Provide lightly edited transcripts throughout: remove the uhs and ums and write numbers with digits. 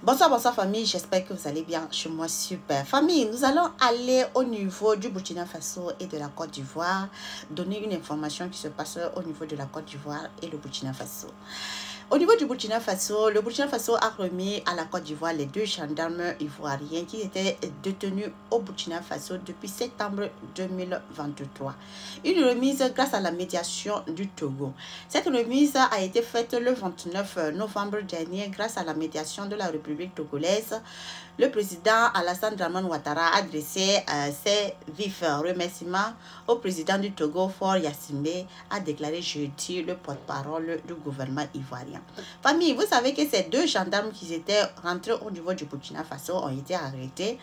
Bonsoir, bonsoir famille, j'espère que vous allez bien. Chez moi, super. Famille, nous allons aller au niveau du Burkina Faso et de la Côte d'Ivoire, donner une information qui se passe au niveau de la Côte d'Ivoire et le Burkina Faso. Au niveau du Burkina Faso, le Burkina Faso a remis à la Côte d'Ivoire les 2 gendarmes ivoiriens qui étaient détenus au Burkina Faso depuis septembre 2023. Une remise grâce à la médiation du Togo. Cette remise a été faite le 29 novembre dernier grâce à la médiation de la République togolaise. Le président Alassane Dramane Ouattara a adressé ses vifs remerciements au président du Togo, Faure Gnassingbé, a déclaré jeudi le porte-parole du gouvernement ivoirien. Famille, vous savez que ces 2 gendarmes qui étaient rentrés au niveau du Burkina Faso ont été arrêtés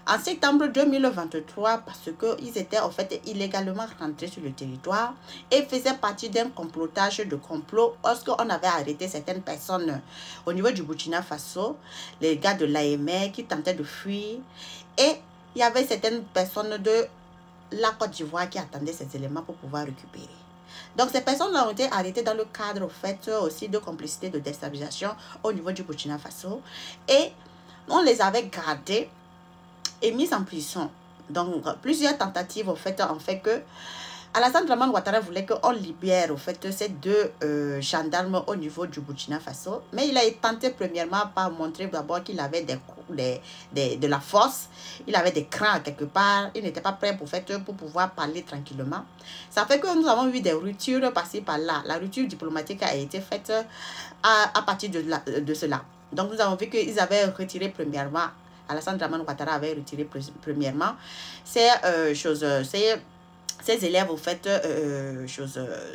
en septembre 2023 parce qu'ils étaient en fait illégalement rentrés sur le territoire et faisaient partie d'un complotage de complot lorsqu'on avait arrêté certaines personnes au niveau du Burkina Faso, les gars de l'AMR qui tentaient de fuir, et il y avait certaines personnes de la Côte d'Ivoire qui attendaient ces éléments pour pouvoir récupérer. Donc ces personnes-là ont été arrêtées dans le cadre au fait aussi de complicité de déstabilisation au niveau du Burkina Faso, et on les avait gardées et mise en prison. Donc, plusieurs tentatives ont fait que Alassane Dramane Ouattara voulait qu'on libère au fait ces 2 gendarmes au niveau du Burkina Faso. Mais il a tenté premièrement par montrer d'abord qu'il avait de la force, il avait des crans quelque part, il n'était pas prêt pour pouvoir parler tranquillement. Ça fait que nous avons eu des ruptures passées par là. La rupture diplomatique a été faite à partir de cela. Donc, nous avons vu qu'ils avaient retiré premièrement, Alassane Dramane Ouattara avait retiré premièrement ces élèves, au fait,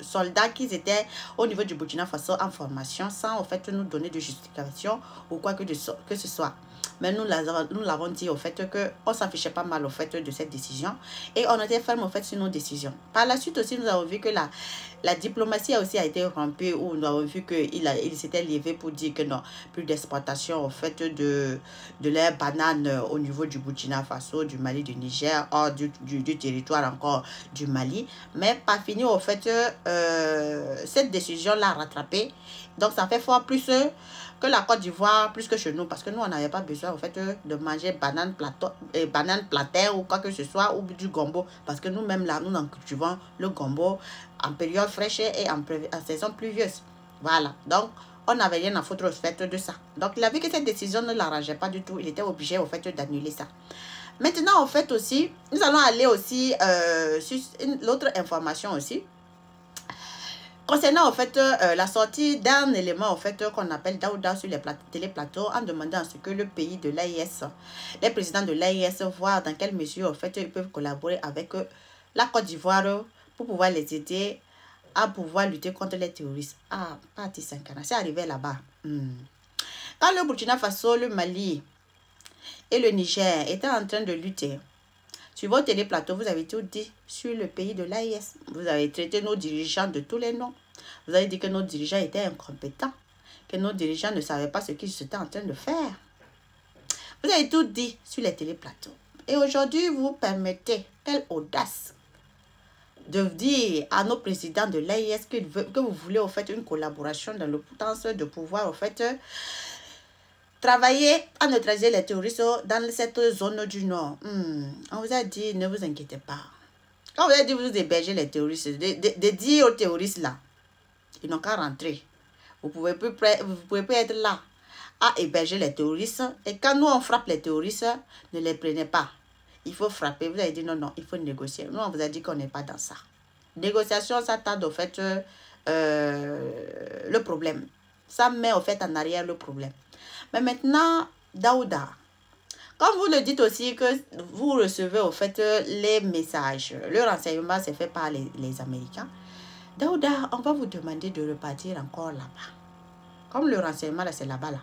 soldats qui étaient au niveau du Burkina Faso en formation sans, au fait, nous donner de justification ou quoi que ce soit. Mais nous l'avons dit, au fait, qu'on ne s'en fichait pas mal, au fait, de cette décision. Et on était ferme, au fait, sur nos décisions. Par la suite aussi, nous avons vu que la diplomatie a été rompue, où nous avons vu qu'il s'était levé pour dire que non, plus d'exportation, au fait, de leurs bananes au niveau du Burkina Faso, du Mali, du Niger, hors du territoire encore du Mali. Mais pas fini, au fait, cette décision l'a rattrapé. Donc, ça fait fort plus que la Côte d'Ivoire, plus que chez nous, parce que nous, on n'avait pas besoin, en fait, de manger banane plater ou quoi que ce soit, ou du gombo, parce que nous-mêmes, là, nous en cultivons le gombo en période fraîche et en saison pluvieuse. Voilà, donc, on n'avait rien à foutre au fait de ça. Donc, il a vu que cette décision ne l'arrangeait pas du tout, il était obligé, au fait, d'annuler ça. Maintenant, en fait, aussi, nous allons aller aussi sur l'autre information aussi. Concernant, en fait, la sortie d'un élément, en fait, qu'on appelle Daouda sur les téléplateaux, en demandant à ce que le pays de l'AIS, les présidents de l'AIS, voient dans quelle mesure, en fait, ils peuvent collaborer avec la Côte d'Ivoire pour pouvoir les aider à pouvoir lutter contre les terroristes. Ah, parti Sankara, c'est arrivé là-bas. Quand le Burkina Faso, le Mali et le Niger étaient en train de lutter, sur vos téléplateaux, vous avez tout dit sur le pays de l'AIS. Vous avez traité nos dirigeants de tous les noms. Vous avez dit que nos dirigeants étaient incompétents, que nos dirigeants ne savaient pas ce qu'ils étaient en train de faire. Vous avez tout dit sur les téléplateaux. Et aujourd'hui, vous permettez, quelle audace, de dire à nos présidents de l'AIS que vous voulez au fait une collaboration dans le sens de pouvoir au fait travailler à neutraliser les terroristes dans cette zone du Nord. On vous a dit, ne vous inquiétez pas. Quand on vous a dit, vous hébergez les terroristes, de dire aux terroristes là, ils n'ont qu'à rentrer. Vous pouvez plus être là à héberger les terroristes. Et quand nous, on frappe les terroristes, ne les prenez pas. Il faut frapper. Vous avez dit non, non, il faut négocier. Nous, on vous a dit qu'on n'est pas dans ça. Négociation, ça tarde au fait le problème. Ça met au fait en arrière le problème. Mais maintenant, Daouda, comme vous le dites aussi que vous recevez au fait les messages, le renseignement c'est fait par les Américains, Daouda, on va vous demander de repartir encore là-bas. Comme le renseignement là, c'est là-bas là.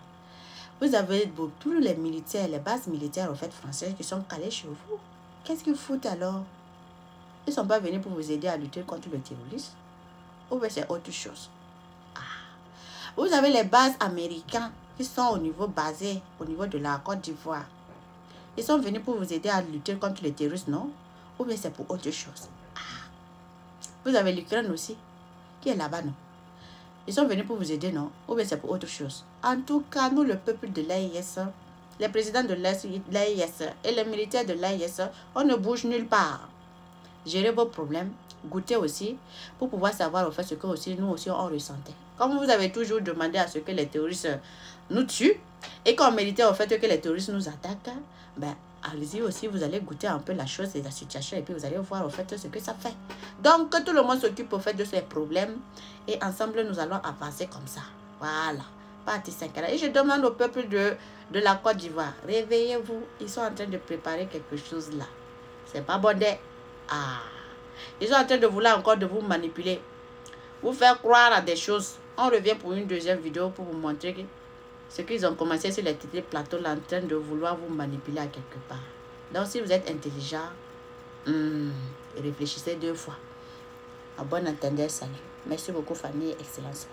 Vous avez tous les militaires, les bases militaires au fait françaises qui sont calées chez vous. Qu'est-ce qu'ils foutent alors? Ils ne sont pas venus pour vous aider à lutter contre le terrorisme? Ou bien c'est autre chose? Vous avez les bases américaines qui sont au niveau basé, au niveau de la Côte d'Ivoire. Ils sont venus pour vous aider à lutter contre les terroristes, non? Ou bien c'est pour autre chose? Vous avez l'Ukraine aussi, qui est là-bas, non? Ils sont venus pour vous aider, non? Ou bien c'est pour autre chose? En tout cas, nous, le peuple de l'AIS, les présidents de l'AIS et les militaires de l'AIS, on ne bouge nulle part. Gérez vos problèmes, goûtez aussi, pour pouvoir savoir au fait ce que aussi, nous aussi on ressentait. Comme vous avez toujours demandé à ce que les terroristes nous tuent, et qu'on méritait au fait que les terroristes nous attaquent, ben, allez-y aussi, vous allez goûter un peu la chose et la situation, et puis vous allez voir au fait ce que ça fait. Donc, que tout le monde s'occupe au fait de ces problèmes, et ensemble, nous allons avancer comme ça. Voilà. Partie 5. Et je demande au peuple de la Côte d'Ivoire, réveillez-vous. Ils sont en train de préparer quelque chose là. C'est pas bon de... Ah. Ils sont en train de vouloir encore de vous manipuler. Vous faire croire à des choses. On revient pour une deuxième vidéo pour vous montrer ce qu'ils ont commencé sur les petits plateaux là, en train de vouloir vous manipuler à quelque part. Donc, si vous êtes intelligent, réfléchissez 2 fois. À bon entendeur, salut. Merci beaucoup, famille. Excellence.